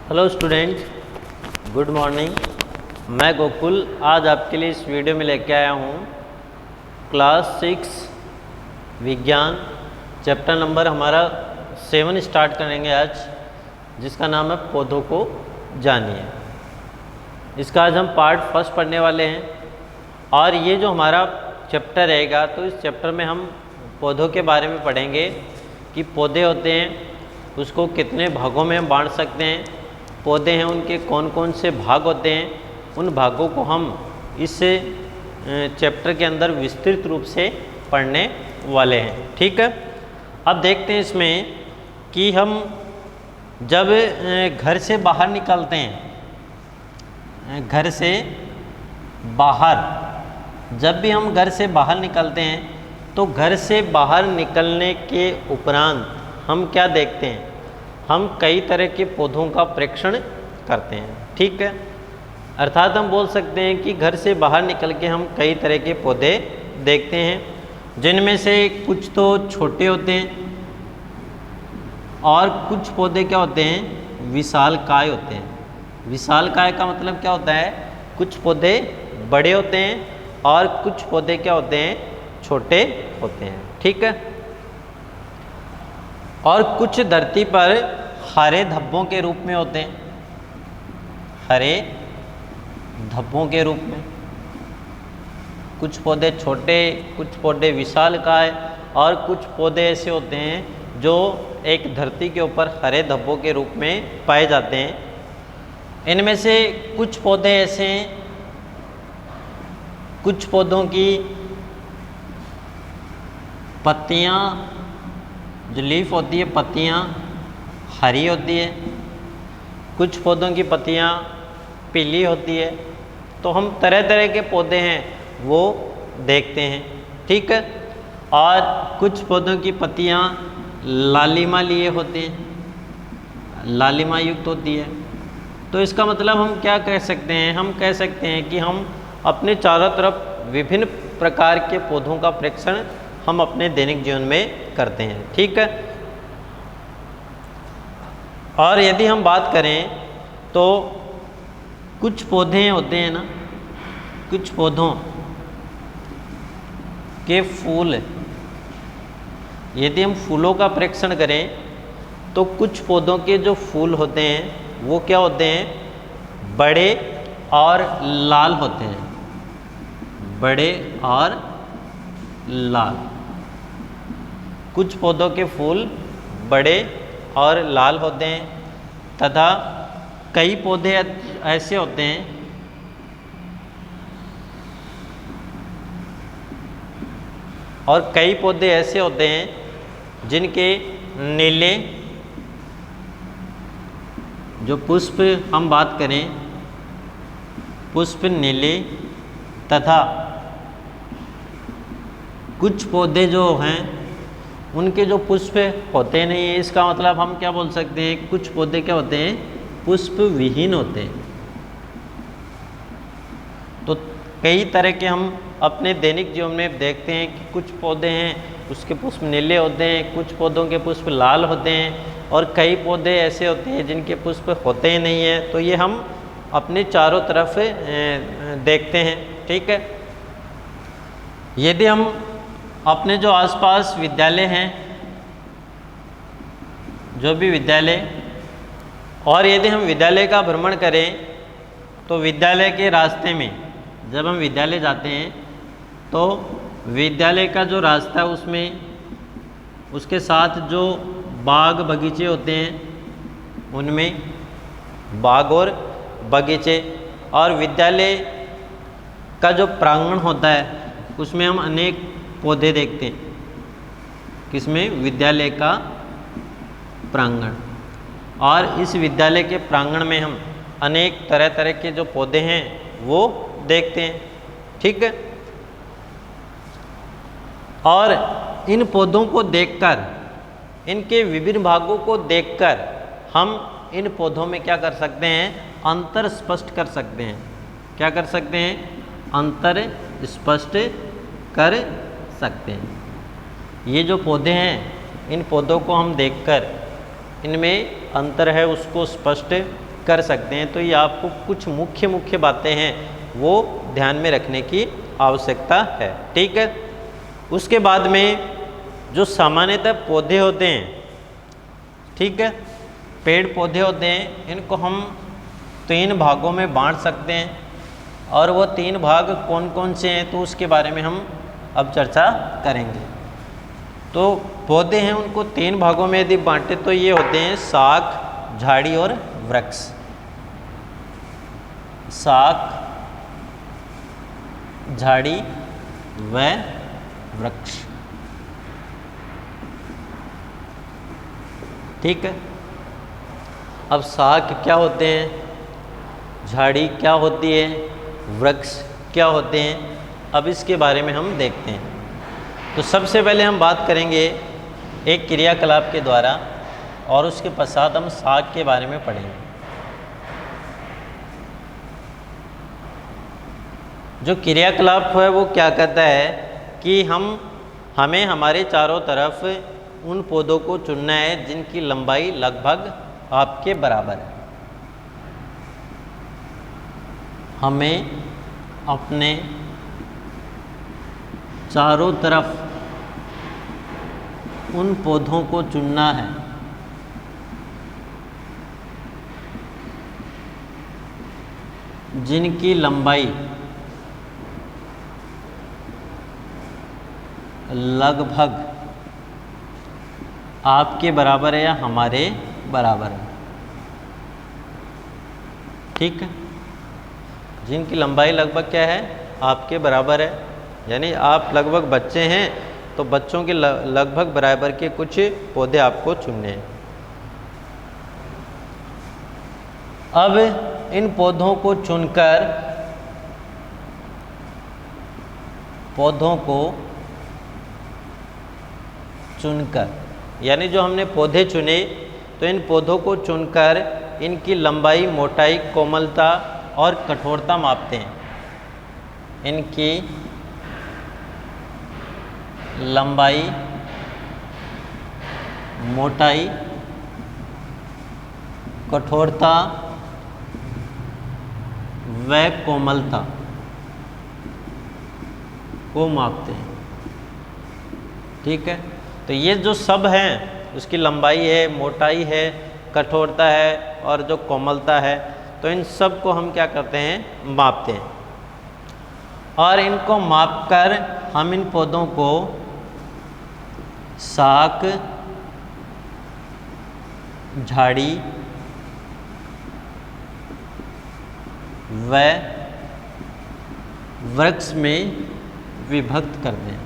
Hello student, good morning. मैं गोकुल आज आपके लिए इस वीडियो में लेके आया हूँ क्लास 6 विज्ञान चैप्टर नंबर हमारा 7 स्टार्ट करेंगे आज, जिसका नाम है पौधों को जानिए। इसका आज हम पार्ट फर्स्ट पढ़ने वाले हैं और ये जो हमारा चैप्टर रहेगा तो इस चैप्टर में हम पौधों के बारे में पढ़ेंगे कि पौधे होते हैं उसको कितने भागों में हम बांट सकते हैं, पौधे हैं उनके कौन कौन से भाग होते हैं, उन भागों को हम इस चैप्टर के अंदर विस्तृत रूप से पढ़ने वाले हैं। ठीक है, अब देखते हैं इसमें कि हम जब घर से बाहर निकलते हैं, घर से बाहर जब भी हम घर से बाहर निकलते हैं तो घर से बाहर निकलने के उपरांत हम क्या देखते हैं, हम कई तरह के पौधों का परीक्षण करते हैं। ठीक है, अर्थात हम बोल सकते हैं कि घर से बाहर निकल के हम कई तरह के पौधे देखते हैं, जिनमें से कुछ तो छोटे होते हैं और कुछ पौधे क्या होते हैं, विशालकाय होते हैं। विशालकाय का मतलब क्या होता है, कुछ पौधे बड़े होते हैं और कुछ पौधे क्या होते हैं, छोटे होते हैं। ठीक है, और कुछ धरती पर हरे धब्बों के रूप में होते हैं, हरे धब्बों के रूप में। कुछ पौधे छोटे, कुछ पौधे विशालकाय और कुछ पौधे ऐसे होते हैं जो एक धरती के ऊपर हरे धब्बों के रूप में पाए जाते हैं। इनमें से कुछ पौधे ऐसे हैं, कुछ पौधों की पत्तियाँ जो लीफ होती है, पत्तियाँ हरी होती है, कुछ पौधों की पत्तियाँ पीली होती है। तो हम तरह तरह के पौधे हैं वो देखते हैं। ठीक है, और कुछ पौधों की पत्तियाँ लालिमा लिए होते हैं, लालिमा युक्त होती है। तो इसका मतलब हम क्या कह सकते हैं, हम कह सकते हैं कि हम अपने चारों तरफ विभिन्न प्रकार के पौधों का परीक्षण हम अपने दैनिक जीवन में करते हैं। ठीक है, और यदि हम बात करें तो कुछ पौधे होते हैं ना, कुछ पौधों के फूल, यदि हम फूलों का परीक्षण करें तो कुछ पौधों के जो फूल होते हैं वो क्या होते हैं, बड़े और लाल होते हैं, बड़े और लाल। कुछ पौधों के फूल बड़े और लाल होते हैं तथा कई पौधे ऐसे होते हैं और कई पौधे ऐसे होते हैं जिनके नीले जो पुष्प हम बात करें, पुष्प नीले, तथा कुछ पौधे जो हैं उनके जो पुष्प होते नहीं है। इसका मतलब हम क्या बोल सकते हैं, कुछ पौधे क्या होते हैं, पुष्प विहीन होते हैं। तो कई तरह के हम अपने दैनिक जीवन में देखते हैं कि कुछ पौधे हैं उसके पुष्प नीले होते हैं, कुछ पौधों के पुष्प लाल होते हैं और कई पौधे ऐसे होते हैं जिनके पुष्प होते ही नहीं हैं। तो ये हम अपने चारों तरफ देखते हैं। ठीक है, यदि हम अपने जो आसपास विद्यालय हैं, जो भी विद्यालय, और यदि हम विद्यालय का भ्रमण करें तो विद्यालय के रास्ते में जब हम विद्यालय जाते हैं तो विद्यालय का जो रास्ता है उसमें उसके साथ जो बाग बगीचे होते हैं उनमें बाग और बगीचे, और विद्यालय का जो प्रांगण होता है उसमें हम अनेक पौधे देखते हैं। किसमें, विद्यालय का प्रांगण। और इस विद्यालय के प्रांगण में हम अनेक तरह तरह के जो पौधे हैं वो देखते हैं। ठीक है, और इन पौधों को देखकर, इनके विभिन्न भागों को देखकर हम इन पौधों में क्या कर सकते हैं, अंतर स्पष्ट कर सकते हैं। क्या कर सकते हैं, अंतर स्पष्ट कर सकते हैं। ये जो पौधे हैं इन पौधों को हम देखकर इनमें अंतर है उसको स्पष्ट कर सकते हैं। तो ये आपको कुछ मुख्य बातें हैं वो ध्यान में रखने की आवश्यकता है। ठीक है, उसके बाद में जो सामान्यतः पौधे होते हैं, ठीक है, पेड़ पौधे होते हैं, इनको हम 3 भागों में बांट सकते हैं। और वो 3 भाग कौन कौन से हैं तो उसके बारे में हम अब चर्चा करेंगे। तो पौधे हैं उनको 3 भागों में यदि बांटे तो ये होते हैं शाख, झाड़ी और वृक्ष। शाख, झाड़ी व वृक्ष। ठीक है, अब शाख क्या होते हैं, झाड़ी क्या होती है, वृक्ष क्या होते हैं, अब इसके बारे में हम देखते हैं। तो सबसे पहले हम बात करेंगे एक क्रियाकलाप के द्वारा और उसके पश्चात हम शाख के बारे में पढ़ेंगे। जो क्रियाकलाप है वो क्या कहता है कि हमें हमारे चारों तरफ उन पौधों को चुनना है जिनकी लंबाई लगभग आपके बराबर है। हमें अपने चारों तरफ उन पौधों को चुनना है जिनकी लंबाई लगभग आपके बराबर है या हमारे बराबर है। ठीक है, जिनकी लंबाई लगभग क्या है, आपके बराबर है, यानी आप लगभग बच्चे हैं तो बच्चों के लगभग बराबर के कुछ पौधे आपको चुनने हैं। अब इन पौधों को चुनकर यानी जो हमने पौधे चुने तो इन पौधों को चुनकर इनकी लंबाई, मोटाई, कोमलता और कठोरता मापते हैं। इनकी लंबाई, मोटाई, कठोरता व कोमलता को मापते हैं। ठीक है, तो ये जो सब हैं, उसकी लंबाई है, मोटाई है, कठोरता है और जो कोमलता है, तो इन सब को हम क्या करते हैं, मापते हैं। और इनको मापकर हम इन पौधों को शाख, झाड़ी व वृक्ष में विभक्त करते हैं।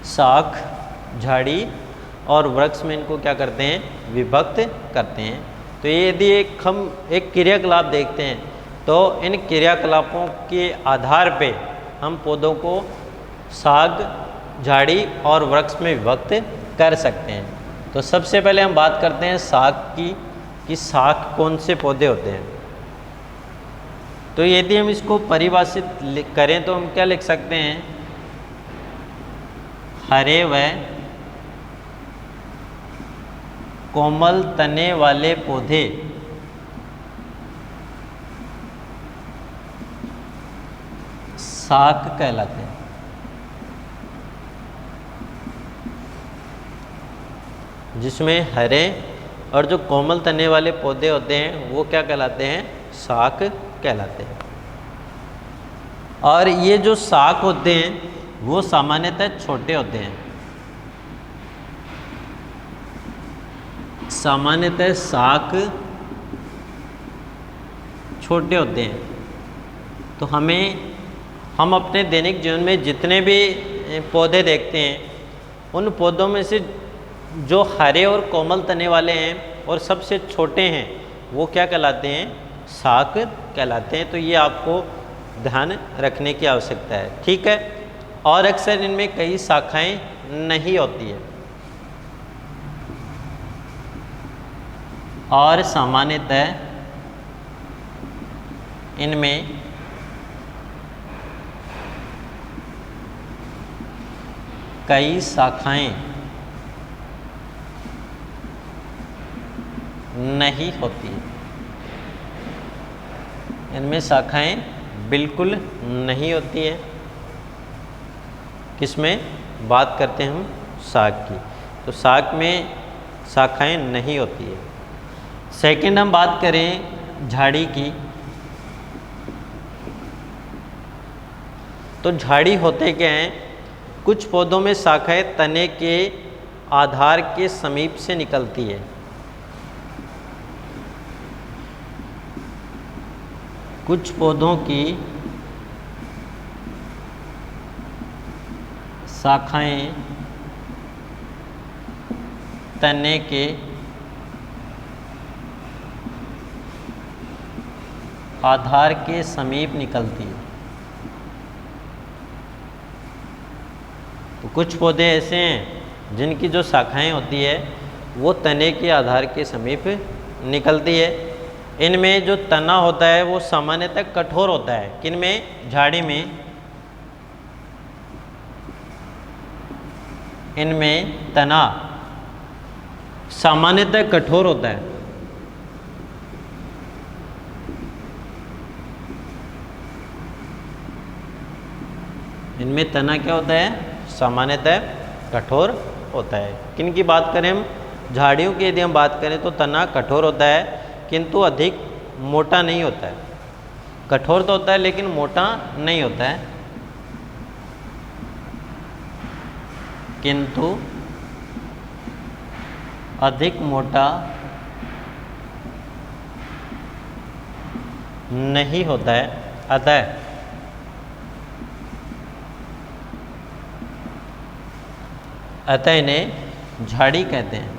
शाख, झाड़ी और वृक्ष में इनको क्या करते हैं, विभक्त करते हैं। तो ये यदि हम एक क्रियाकलाप देखते हैं तो इन क्रियाकलापों के आधार पे हम पौधों को शाख, झाड़ी और वृक्ष में विभक्त कर सकते हैं। तो सबसे पहले हम बात करते हैं शाख की, कि शाख कौन से पौधे होते हैं। तो यदि हम इसको परिभाषित करें तो हम क्या लिख सकते हैं, हरे व कोमल तने वाले पौधे शाख कहलाते हैं। जिसमें हरे और जो कोमल तने वाले पौधे होते हैं वो क्या कहलाते हैं, शाख कहलाते हैं। और ये जो शाख होते हैं वो सामान्यतः छोटे होते हैं। सामान्यतः शाख छोटे होते हैं। तो हम अपने दैनिक जीवन में जितने भी पौधे देखते हैं उन पौधों में से जो हरे और कोमल तने वाले हैं और सबसे छोटे हैं वो क्या कहलाते हैं, शाख कहलाते हैं। तो ये आपको ध्यान रखने की आवश्यकता है। ठीक है, और अक्सर इनमें कई शाखाएं नहीं होती है और सामान्यतः इनमें कई शाखाएं नहीं होती है, इनमें शाखाएं बिल्कुल नहीं होती है। किसमें बात करते हैं हम? साग की। तो साग में शाखाएं नहीं होती है। सेकंड हम बात करें झाड़ी की, तो झाड़ी होते क्या हैं? कुछ पौधों में शाखाएं तने के आधार के समीप से निकलती है। कुछ पौधों की शाखाएं तने के आधार के समीप निकलती है। तो कुछ पौधे ऐसे हैं जिनकी जो शाखाएं होती है वो तने के आधार के समीप निकलती है। इनमें जो तना होता है वो सामान्यतः कठोर होता है। किनमें? झाड़ी में। इनमें तना सामान्यतः कठोर होता है। इनमें तना क्या होता है? सामान्यतः कठोर होता है। किन की बात करें हम? झाड़ियों की यदि हम बात करें तो तना कठोर होता है, किंतु अधिक मोटा नहीं होता है। कठोर तो होता है लेकिन मोटा नहीं होता है, किंतु अधिक मोटा नहीं होता है। अतः इन्हें झाड़ी कहते हैं।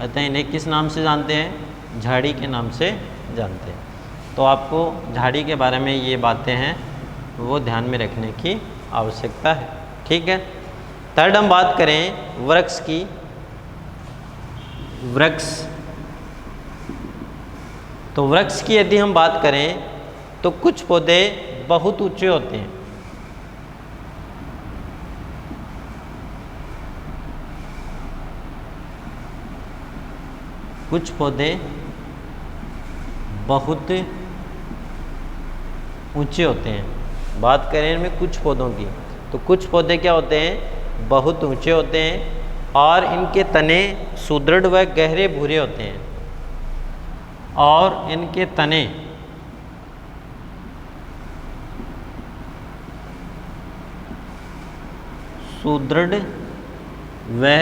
अतः इन्हें किस नाम से जानते हैं? झाड़ी के नाम से जानते हैं। तो आपको झाड़ी के बारे में ये बातें हैं वो ध्यान में रखने की आवश्यकता है। ठीक है। थर्ड हम बात करें वृक्ष की। वृक्ष, तो वृक्ष की यदि हम बात करें तो कुछ पौधे बहुत ऊंचे होते हैं। कुछ पौधे बहुत ऊंचे होते हैं। बात करें इनमें कुछ पौधों की, तो कुछ पौधे क्या होते हैं? बहुत ऊंचे होते हैं और इनके तने सुदृढ़ व गहरे भूरे होते हैं। और इनके तने सुदृढ़ व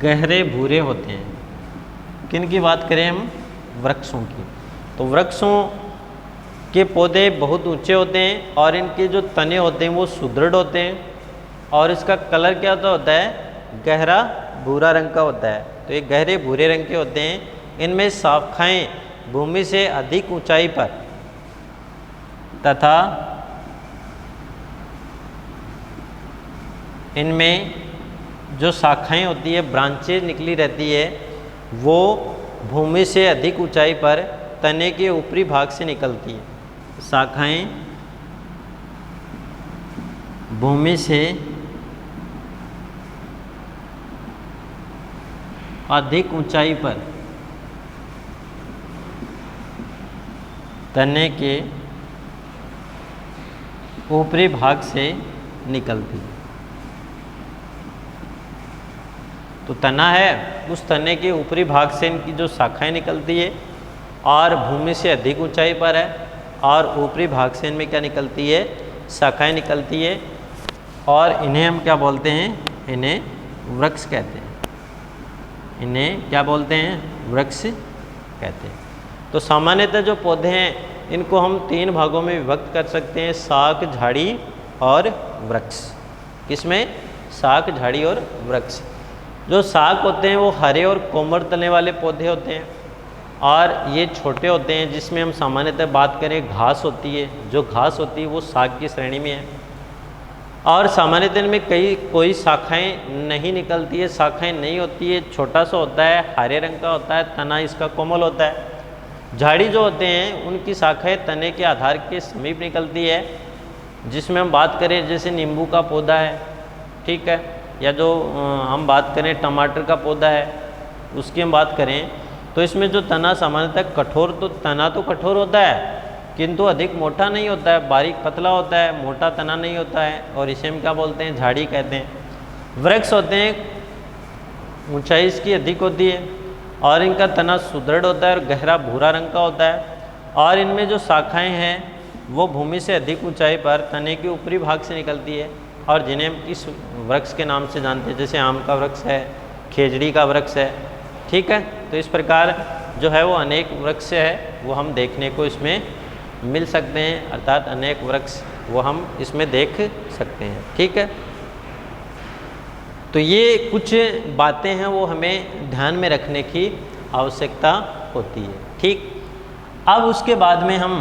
गहरे भूरे होते हैं। किन की बात करें हम? वृक्षों की। तो वृक्षों के पौधे बहुत ऊंचे होते हैं और इनके जो तने होते हैं वो सुदृढ़ होते हैं और इसका कलर क्या होता है? गहरा भूरा रंग का होता है। तो ये गहरे भूरे रंग के होते हैं। इनमें शाखाएं भूमि से अधिक ऊंचाई पर तथा इनमें जो शाखाएं होती है, ब्रांचेज निकली रहती है, वो भूमि से अधिक ऊंचाई पर तने के ऊपरी भाग से निकलती है। शाखाएं भूमि से अधिक ऊंचाई पर तने के ऊपरी भाग से निकलती है। तो तना है, उस तने के ऊपरी भाग से इनकी जो शाखाएं निकलती है और भूमि से अधिक ऊंचाई पर है और ऊपरी भाग से इनमें क्या निकलती है? शाखाएं निकलती है और इन्हें हम क्या बोलते हैं? इन्हें वृक्ष कहते हैं। इन्हें क्या बोलते हैं? वृक्ष कहते हैं। तो सामान्यतः जो पौधे हैं इनको हम 3 भागों में विभक्त कर सकते हैं, शाख, झाड़ी और वृक्ष। किसमें? शाख, झाड़ी और वृक्ष। जो शाख होते हैं वो हरे और कोमल तने वाले पौधे होते हैं और ये छोटे होते हैं, जिसमें हम सामान्यतः बात करें घास होती है। जो घास होती है वो शाख की श्रेणी में है और सामान्यतः इनमें कोई शाखाएं नहीं निकलती है, शाखाएं नहीं होती है, छोटा सा होता है, हरे रंग का होता है, तना इसका कोमल होता है। झाड़ी जो होते हैं उनकी शाखाएं तने के आधार के समीप निकलती है जिसमें हम बात करें जैसे नींबू का पौधा है, ठीक है, या जो हम बात करें टमाटर का पौधा है उसकी हम बात करें, तो इसमें जो तना सामान्यतः कठोर, तो तना तो कठोर होता है किंतु अधिक मोटा नहीं होता है, बारीक पतला होता है, मोटा तना नहीं होता है, और इसे हम क्या बोलते हैं, झाड़ी कहते हैं। वृक्ष होते हैं ऊंचाई इसकी अधिक होती है और इनका तना सुदृढ़ होता है और गहरा भूरा रंग का होता है, और इनमें जो शाखाएं हैं वो भूमि से अधिक ऊंचाई पर तने के ऊपरी भाग से निकलती है, और जिन्हें हम इस वृक्ष के नाम से जानते हैं, जैसे आम का वृक्ष है, खेजड़ी का वृक्ष है, ठीक है। तो इस प्रकार जो है वो अनेक वृक्ष है वो हम देखने को इसमें मिल सकते हैं, अर्थात अनेक वृक्ष वो हम इसमें देख सकते हैं, ठीक है। तो ये कुछ बातें हैं वो हमें ध्यान में रखने की आवश्यकता होती है, ठीक। अब उसके बाद में हम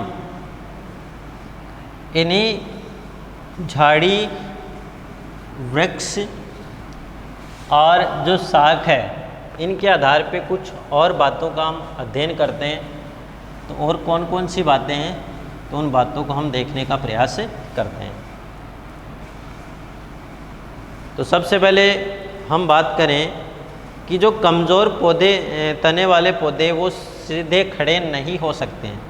इन्हीं झाड़ी, वृक्ष और जो शाख है इनके आधार पे कुछ और बातों का हम अध्ययन करते हैं। तो और कौन कौन सी बातें हैं, तो उन बातों को हम देखने का प्रयास करते हैं। तो सबसे पहले हम बात करें कि जो कमज़ोर पौधे, तने वाले पौधे वो सीधे खड़े नहीं हो सकते हैं।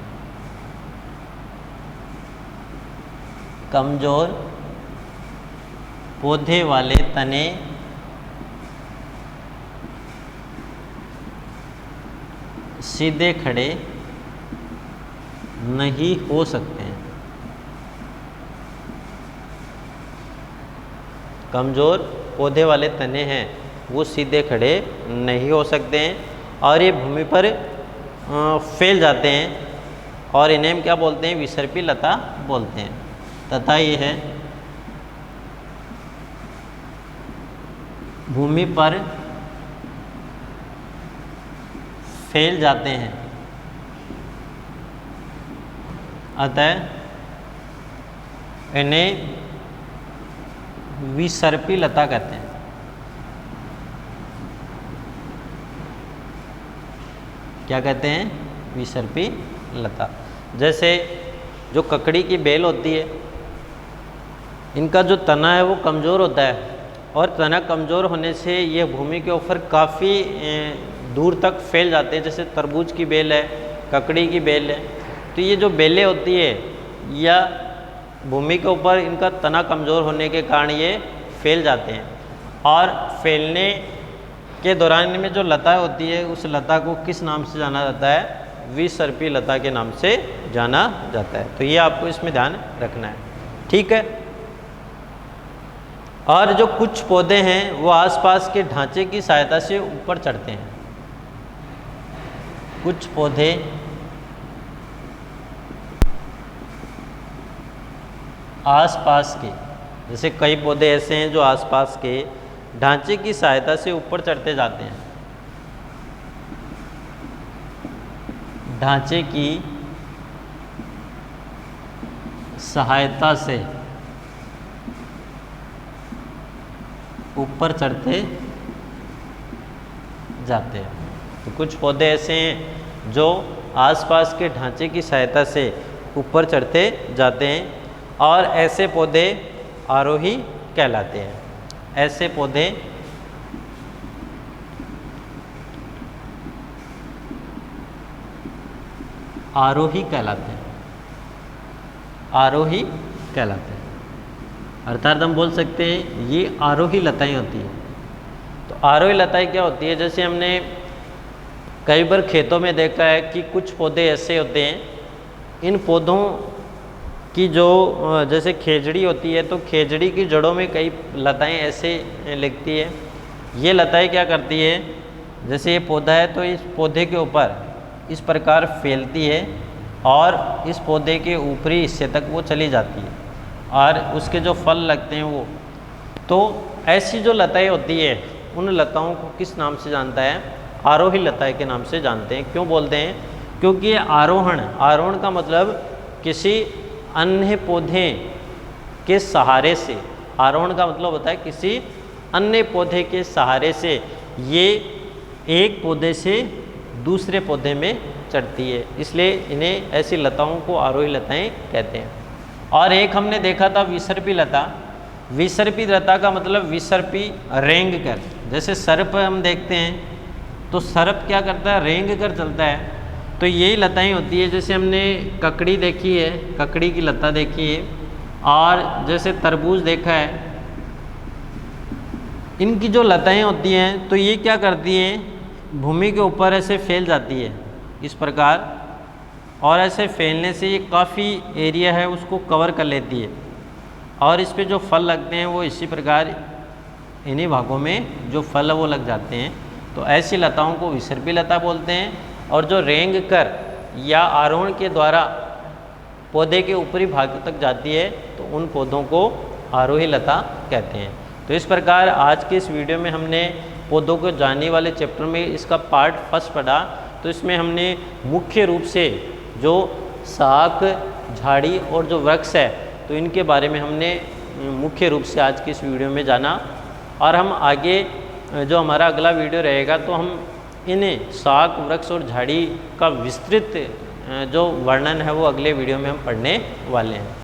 कमज़ोर पौधे वाले तने सीधे खड़े नहीं हो सकते हैं। कमज़ोर पौधे वाले तने हैं वो सीधे खड़े नहीं हो सकते हैं और ये भूमि पर फैल जाते हैं, और इन्हें हम क्या बोलते हैं, विसर्पी लता बोलते हैं। तथा ये है भूमि पर फैल जाते हैं, अतः इन्हें विसर्पी लता कहते हैं। क्या कहते हैं, विसर्पी लता। जैसे जो ककड़ी की बेल होती है, इनका जो तना है वो कमज़ोर होता है, और तना कमज़ोर होने से ये भूमि के ऊपर काफ़ी दूर तक फैल जाते हैं। जैसे तरबूज की बेल है, ककड़ी की बेल है, तो ये जो बेलें होती है या भूमि के ऊपर इनका तना कमज़ोर होने के कारण ये फैल जाते हैं, और फैलने के दौरान इनमें जो लता होती है उस लता को किस नाम से जाना जाता है, विसर्पी लता के नाम से जाना जाता है। तो ये आपको इसमें ध्यान रखना है, ठीक है। और जो कुछ पौधे हैं वो आसपास के ढांचे की सहायता से ऊपर चढ़ते हैं। कुछ पौधे आसपास के, जैसे कई पौधे ऐसे हैं जो आसपास के ढांचे की सहायता से ऊपर चढ़ते जाते हैं। ढांचे की सहायता से ऊपर चढ़ते जाते हैं। तो कुछ पौधे ऐसे हैं जो आसपास के ढांचे की सहायता से ऊपर चढ़ते जाते हैं, और ऐसे पौधे आरोही कहलाते हैं। ऐसे पौधे आरोही कहलाते हैं। आरोही कहलाते हैं, अर्थात हम बोल सकते हैं ये आरोही लताएं होती हैं। तो आरोही लताएं क्या होती है, जैसे हमने कई बार खेतों में देखा है कि कुछ पौधे ऐसे होते हैं, इन पौधों की जो जैसे खेजड़ी होती है, तो खेजड़ी की जड़ों में कई लताएं ऐसे लगती है। ये लताएं क्या करती है, जैसे ये पौधा है तो इस पौधे के ऊपर इस प्रकार फैलती है और इस पौधे के ऊपरी हिस्से तक वो चली जाती है, और उसके जो फल लगते हैं वो, तो ऐसी जो लताएं होती है उन लताओं को किस नाम से जानता है, आरोही लताएं के नाम से जानते हैं। क्यों बोलते हैं, क्योंकि ये आरोहण, आरोहण का मतलब किसी अन्य पौधे के सहारे से, आरोहण का मतलब होता है किसी अन्य पौधे के सहारे से ये एक पौधे से दूसरे पौधे में चढ़ती है, इसलिए इन्हें ऐसी लताओं को आरोही लताएं कहते हैं। और एक हमने देखा था विसर्पी लता। विसर्पी लता का मतलब विसर्पी रेंग कर, जैसे सर्प हम देखते हैं तो सर्प क्या करता है, रेंग कर चलता है। तो यही लताएं होती है, जैसे हमने ककड़ी देखी है, ककड़ी की लता देखी है, और जैसे तरबूज देखा है, इनकी जो लताएं होती हैं तो ये क्या करती हैं, भूमि के ऊपर ऐसे फैल जाती है इस प्रकार, और ऐसे फैलने से ये काफ़ी एरिया है उसको कवर कर लेती है, और इस पे जो फल लगते हैं वो इसी प्रकार इन्हीं भागों में जो फल है वो लग जाते हैं। तो ऐसी लताओं को विसर्पी लता बोलते हैं। और जो रेंग कर या आरोहण के द्वारा पौधे के ऊपरी भाग तक जाती है तो उन पौधों को आरोही लता कहते हैं। तो इस प्रकार आज के इस वीडियो में हमने पौधों को जानने वाले चैप्टर में इसका पार्ट फर्स्ट पढ़ा। तो इसमें हमने मुख्य रूप से जो शाख, झाड़ी और जो वृक्ष है तो इनके बारे में हमने मुख्य रूप से आज की इस वीडियो में जाना। और हम आगे जो हमारा अगला वीडियो रहेगा तो हम इन शाख, वृक्ष और झाड़ी का विस्तृत जो वर्णन है वो अगले वीडियो में हम पढ़ने वाले हैं।